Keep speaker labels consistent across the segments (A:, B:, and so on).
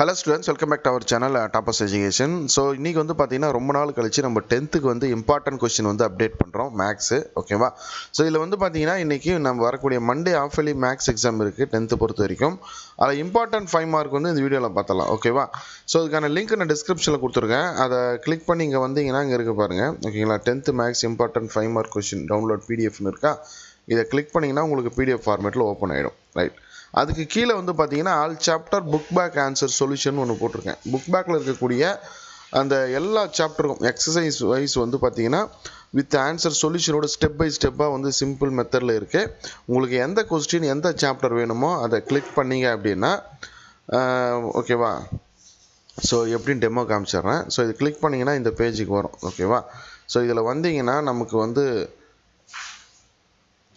A: Hello students, welcome back to our channel Toppers Education. So இன்றைக்கி வந்து பார்த்திங்கன்னா ரொம்ப நாள் கழிச்சு நம்ம 10th வந்து இம்பார்ட்டன்ட் கொஸ்டின் வந்து அப்டேட் பண்ணுறோம், மேக்ஸு. ஓகேவா? ஸோ இதில் வந்து பார்த்திங்கன்னா இன்றைக்கி நம்ம வரக்கூடிய மண்டே ஆஃபலி மேக்ஸ் எக்ஸாம் இருக்குது 10th பொறுத்த வரைக்கும். அதில் இம்பார்ட்டன்ட் 5 மார்க் வந்து இந்த வீடியோவில் பார்த்தலாம். ஓகேவா? ஸோ அதுக்கான லிங்க் நான் டிஸ்கிரிப்ஷனில் கொடுத்துருக்கேன். அதை கிளிக் பண்ணி இங்கே வந்தீங்கன்னா இங்கே இருக்க பாருங்கள். ஓகேங்களா? 10th maths important 5 mark question download பிடிஎஃப்னு இருக்கா? இதை கிளிக் பண்ணிங்கன்னா உங்களுக்கு பிடிஎஃப் ஃபார்மேட்டில் ஓப்பன் ஆகிடும். ரைட். அதுக்கு கீழே வந்து பார்த்தீங்கன்னா all chapter book back answer solution ஒன்று போட்டிருக்கேன். புக் பேக்கில் இருக்கக்கூடிய அந்த எல்லா சாப்டருக்கும் எக்ஸசைஸ் வைஸ் வந்து பார்த்தீங்கன்னா வித் ஆன்சர் சொல்யூஷனோட ஸ்டெப் பை ஸ்டெப்பாக வந்து சிம்பிள் மெத்தடில் இருக்குது. உங்களுக்கு எந்த கொஸ்டின் எந்த சாப்டர் வேணுமோ அதை கிளிக் பண்ணிங்க அப்படின்னா ஓகேவா? ஸோ எப்படின்னு டெமோ காமிச்சிட்றேன். ஸோ இது கிளிக் பண்ணிங்கன்னா இந்த பேஜுக்கு வரும். ஓகேவா? ஸோ இதில் வந்தீங்கன்னா நமக்கு வந்து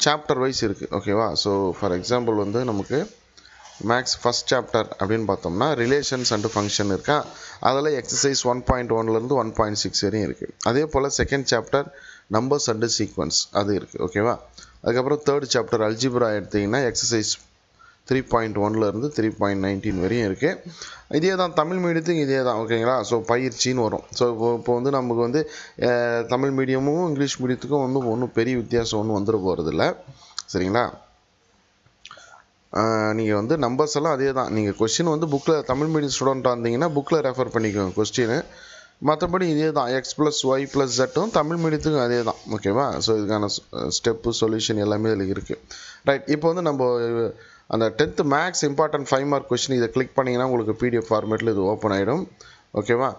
A: சாப்டர் வைஸ் இருக்குது. ஓகேவா? ஸோ ஃபார் எக்ஸாம்பிள் வந்து நமக்கு மேக்ஸ் ஃபஸ்ட் சாப்டர் அப்படின்னு பார்த்தோம்னா ரிலேஷன்ஸ் அண்டு ஃபங்க்ஷன் இருக்கா? அதில் எக்ஸசைஸ் 1.1லேருந்து 1.6 வரையும் இருக்குது. அதே போல் second chapter numbers and sequence அது இருக்குது. ஓகேவா? அதுக்கப்புறம் தேர்ட் சாப்டர் அல்ஜிப்ரா எடுத்திங்கன்னா எக்ஸசைஸ் 3.1லேருந்து 3.19 வரையும் இருக்குது. இதே தான் தமிழ் மீடியத்துக்கு இதே தான். ஓகேங்களா? ஸோ பயிற்சின்னு வரும். ஸோ இப்போ வந்து நமக்கு வந்து தமிழ் மீடியமும் இங்கிலீஷ் மீடியத்துக்கும் வந்து ஒன்றும் பெரிய வித்தியாசம் ஒன்றும் வந்துட போகிறதில்ல. சரிங்களா? நீங்கள் வந்து நம்பர்ஸ் எல்லாம் அதே தான். நீங்கள் கொஸ்டின் வந்து புக்கில் தமிழ் மீடியம் ஸ்டூடெண்ட்டாக இருந்தீங்கன்னா புக்கில் ரெஃபர் பண்ணிக்கோங்க கொஸ்டின். மற்றபடி இதே தான். எக்ஸ் ப்ளஸ் ஒய் ப்ளஸ் ஜெட்டும் தமிழ் மீடியத்துக்கும் அதே தான். ஓகேவா? ஸோ இதுக்கான ஸ்டெப்பு சொல்யூஷன் எல்லாமே இதில் இருக்குது. ரைட். இப்போ வந்து நம்ம அந்த 10th maths important 5 mark question இதை கிளிக் பண்ணிங்கன்னா உங்களுக்கு பிடிஎஃப் ஃபார்மேட்டில் இது ஓப்பன் ஆகிடும். ஓகேவா?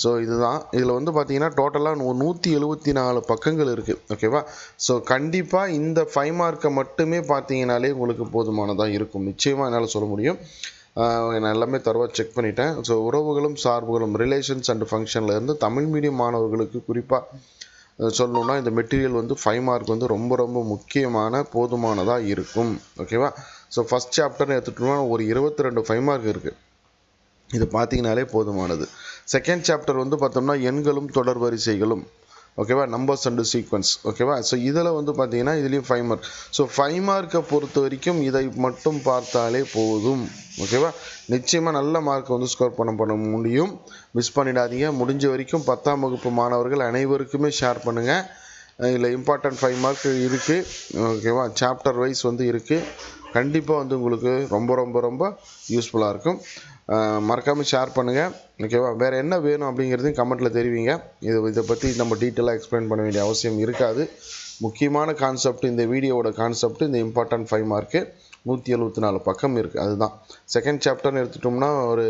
A: ஸோ இதுதான். இதில் வந்து பார்த்தீங்கன்னா டோட்டலாக 174 பக்கங்கள் இருக்குது. ஓகேவா? ஸோ கண்டிப்பாக இந்த 5 மார்க்கை மட்டுமே பார்த்தீங்கனாலே உங்களுக்கு போதுமானதாக இருக்கும். நிச்சயமாக என்னால் சொல்ல முடியும். நான் எல்லாமே தரவாக செக் பண்ணிட்டேன். ஸோ உறவுகளும் சார்புகளும் ரிலேஷன்ஸ் அண்ட் ஃபங்க்ஷன்லேருந்து தமிழ் மீடியம் மாணவர்களுக்கு குறிப்பாக சொல்லணுன்னா இந்த மெட்டீரியல் வந்து 5 மார்க் வந்து ரொம்ப ரொம்ப முக்கியமான போதுமானதாக இருக்கும். ஓகேவா? ஸோ ஃபஸ்ட் சாப்டர்னு எடுத்துகிட்டோம்னா ஒரு 22 5 மார்க் இருக்குது. இது பார்த்தீங்கனாலே போதுமானது. செகண்ட் சாப்டர் வந்து பார்த்தோம்னா எண்களும் தொடர் வரிசைகளும். ஓகேவா? Numbers and sequence. ஓகேவா? ஸோ இதில் வந்து பார்த்தீங்கன்னா இதுலேயும் 5 மார்க். ஸோ 5 மார்க்கை பொறுத்த வரைக்கும் இதை மட்டும் பார்த்தாலே போதும். ஓகேவா? நிச்சயமாக நல்ல மார்க் வந்து ஸ்கோர் பண்ண முடியும். மிஸ் பண்ணிடாதீங்க. முடிஞ்ச வரைக்கும் 10ஆம் வகுப்பு மாணவர்கள் அனைவருக்குமே ஷேர் பண்ணுங்கள். இதில் இம்பார்ட்டன்ட் 5 மார்க் இருக்குது. ஓகேவா? சாப்டர் வைஸ் வந்து இருக்குது. கண்டிப்பாக வந்து உங்களுக்கு ரொம்ப ரொம்ப ரொம்ப யூஸ்ஃபுல்லாக இருக்கும். மறக்காமல் ஷேர் பண்ணுங்கள். ஓகேவா? வேறு என்ன வேணும் அப்படிங்கிறதையும் கமெண்ட்டில் தெரிவிங்க. இதை பற்றி நம்ம டீட்டெயிலாக எக்ஸ்பிளைன் பண்ண வேண்டிய அவசியம் இருக்காது. முக்கியமான கான்செப்ட் இந்த வீடியோவோட கான்செப்ட் இந்த இம்பார்ட்டன்ட் 5 மார்க்கு 174 பக்கம் இருக்குது. அதுதான். செகண்ட் சாப்டர்னு எடுத்துட்டோம்னா ஒரு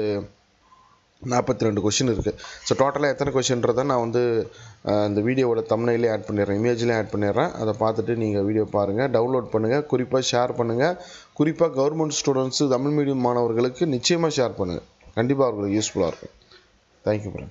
A: 42 கொஷின் இருக்குது. ஸோ டோட்டலாக எத்தனை கொஷின்றதை நான் வந்து இந்த வீடியோவோட தம்ப்நெயிலே ஆட் பண்ணிடுறேன், இமேஜ்லேயும் ஆட் பண்ணிடுறேன். அதை பார்த்துட்டு நீங்கள் வீடியோ பாருங்கள், டவுன்லோட் பண்ணுங்கள், குறிப்பாக ஷேர் பண்ணுங்கள். குறிப்பாக கவர்மெண்ட் ஸ்டூடெண்ட்ஸு தமிழ் மீடியம் மாணவர்களுக்கு நிச்சயமாக ஷேர் பண்ணுங்கள். கண்டிப்பாக அவர்களுக்கு யூஸ்ஃபுல்லாக இருக்கும். Thank you friends.